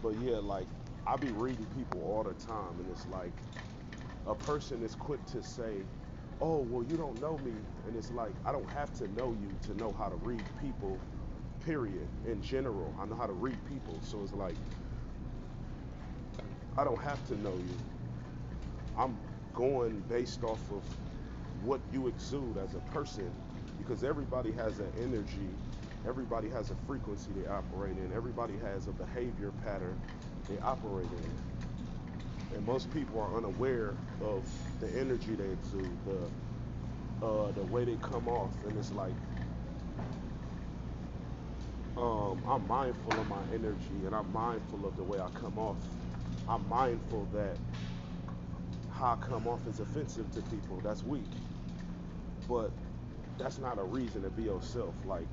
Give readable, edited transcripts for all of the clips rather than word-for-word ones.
But yeah, like I be reading people all the time, and it's like a person is quick to say, "Oh, well, you don't know me," and it's like I don't have to know you to know how to read people. Period. In general, I know how to read people, so it's like I don't have to know you. I'm going based off of what you exude as a person, because everybody has an energy, everybody has a frequency they operate in, everybody has a behavior pattern they operate in, and most people are unaware of the energy they exude, the way they come off, and it's like I'm mindful of my energy and I'm mindful of the way I come off. I'm mindful that how I come off is offensive to people. That's weak, but that's not a reason to be yourself. Like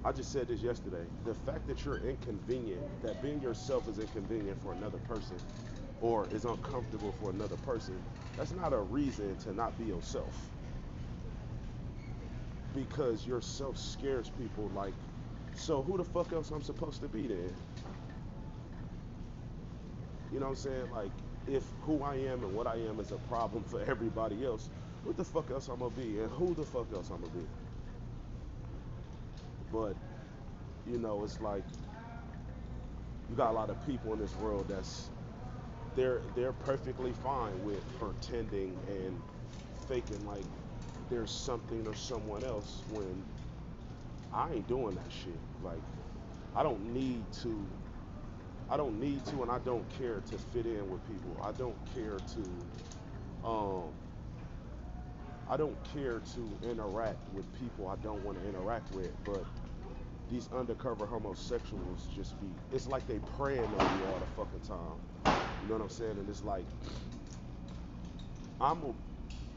I just said this yesterday. The fact that you're inconvenient, that being yourself is inconvenient for another person or is uncomfortable for another person, that's not a reason to not be yourself. Because yourself scares people. Like, so who the fuck else I'm supposed to be then? You know what I'm saying? Like, if who I am and what I am is a problem for everybody else, what the fuck else I'm gonna be and who the fuck else I'm gonna be? But it's like you got a lot of people in this world that's they're perfectly fine with pretending and faking like there's something or someone else when I ain't doing that shit. Like I don't need to I don't need to and I don't care to fit in with people. Um I don't care to interact with people I don't want to interact with, but these undercover homosexuals just be it's like they preying on you all the fucking time. You know what I'm saying? And it's like I'm a,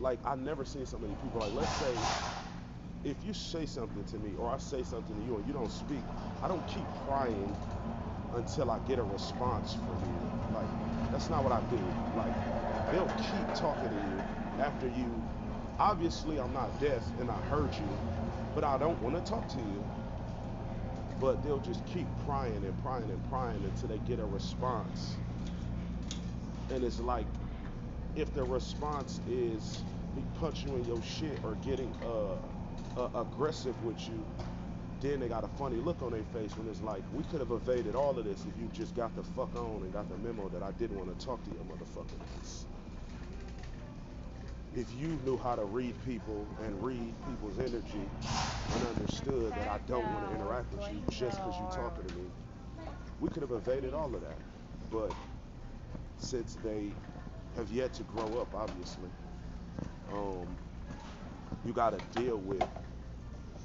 like I never seen so many people like let's say if you say something to me or I say something to you and you don't speak, I don't keep crying until I get a response from you. Like that's not what I do. Like they'll keep talking to you after you obviously I'm not deaf and I heard you, but I don't want to talk to you. But they'll just keep prying and prying and prying until they get a response. And it's like if the response is me punch you in your shit or getting aggressive with you, then they got a funny look on their face when it's like we could have evaded all of this if you just got the fuck on and got the memo that I didn't want to talk to you, motherfucker. If you knew how to read people and read people's energy and understood that I don't want to interact with you just because you're talking to me, we could have evaded all of that. But since they have yet to grow up, obviously, um, you got to deal with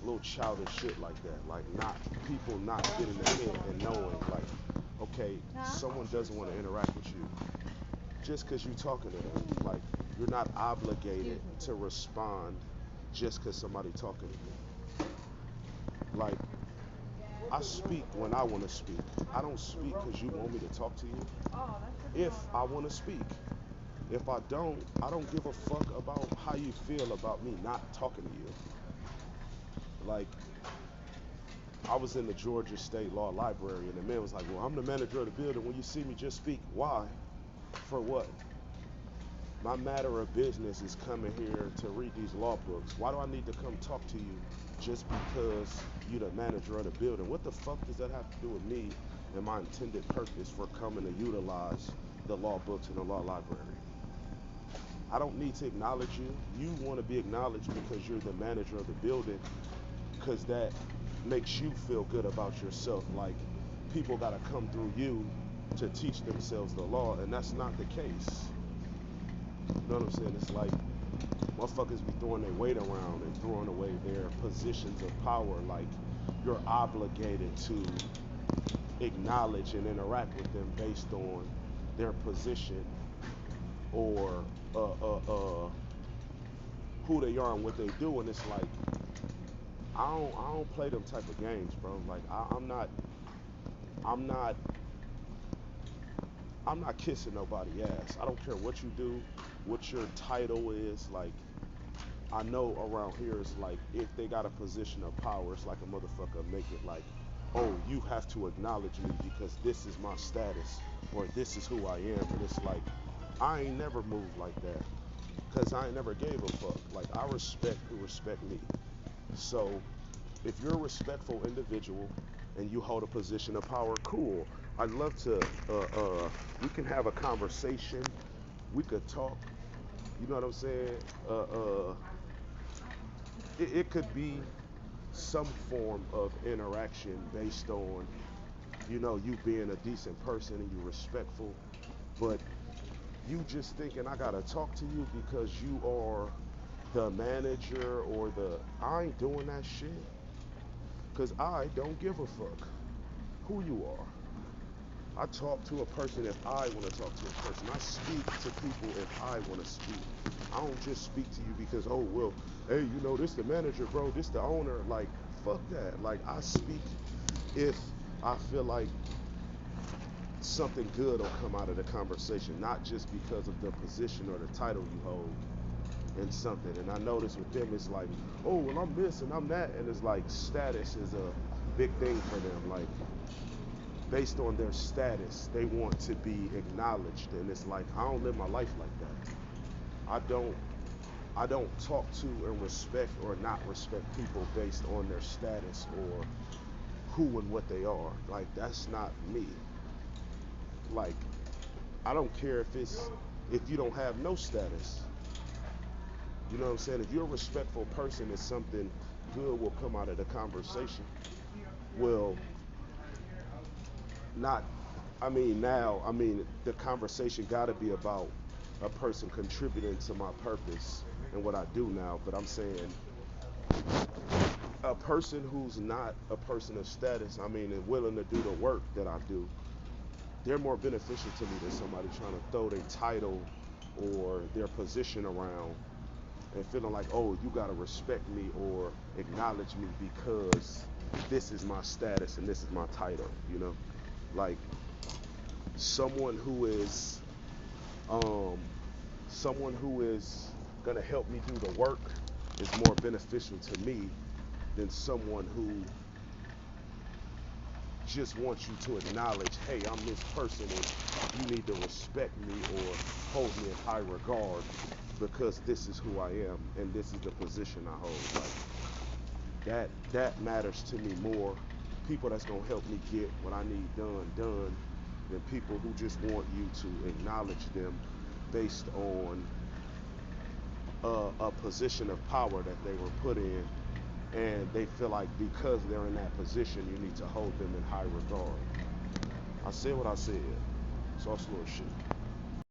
little childish shit like that. Like not people not getting their head and knowing like, okay, someone doesn't want to interact with you just because you're talking to them. Like you're not obligated to respond just because somebody talking to you. Like I speak when I want to speak. I don't speak because you want me to talk to you. If I want to speak, if I don't give a fuck about how you feel about me not talking to you. Like I was in the Georgia State Law Library, and the man was like, "Well, I'm the manager of the building. When you see me, just speak. Why? For what? My matter of business is coming here to read these law books. Why do I need to come talk to you just because you're the manager of the building? What the fuck does that have to do with me and my intended purpose for coming to utilize the law books in the law library? I don't need to acknowledge you. You want to be acknowledged because you're the manager of the building, because that makes you feel good about yourself. Like people got to come through you to teach themselves the law, and that's not the case. You know what I'm saying? It's like motherfuckers be throwing their weight around and throwing away their positions of power. Like you're obligated to acknowledge and interact with them based on their position or who they are and what they do. And it's like I don't play them type of games, bro. Like I'm not I'm not kissing nobody ass. I don't care what you do, what your title is. Like I know around here it's like if they got a position of power, it's like a motherfucker make it like, oh, you have to acknowledge me because this is my status or this is who I am. And it's like, I ain't never moved like that because I ain't never gave a fuck. Like, I respect who respect me. So if you're a respectful individual and you hold a position of power, cool. I'd love to, we can have a conversation. We could talk. You know what I'm saying? It could be some form of interaction based on, you being a decent person and you respectful. But you just thinking I gotta talk to you because you are the manager or I ain't doing that shit. Cause I don't give a fuck who you are. I talk to a person if I want to talk to a person. I speak to people if I want to speak. I don't just speak to you because, oh, well, hey, this the manager, bro, this the owner. Like, fuck that. Like, I speak if I feel like something good will come out of the conversation, not just because of the position or the title you hold in something. And I notice with them, it's like, oh, well, I'm this and I'm that. And it's like status is a big thing for them. Like, based on their status, they want to be acknowledged. And it's like, I don't live my life like that. I don't talk to and respect or not respect people based on their status or who and what they are. Like, that's not me. Like, I don't care if you don't have no status. You know what I'm saying? If you're a respectful person, it's something good will come out of the conversation. Well, not, the conversation got to be about a person contributing to my purpose and what I do now. But I'm saying a person who's not a person of status, and willing to do the work that I do, they're more beneficial to me than somebody trying to throw their title or their position around and feeling like, oh, you gotta respect me or acknowledge me because this is my status and this is my title. Like, someone who is someone who is gonna help me do the work is more beneficial to me than someone who just wants you to acknowledge, hey, I'm this person and you need to respect me or hold me in high regard because this is who I am and this is the position I hold. Like, that matters to me more. People that's gonna help me get what I need done than people who just want you to acknowledge them based on a position of power that they were put in, and they feel like because they're in that position, you need to hold them in high regard. I said what I said. Sauce Lord shit.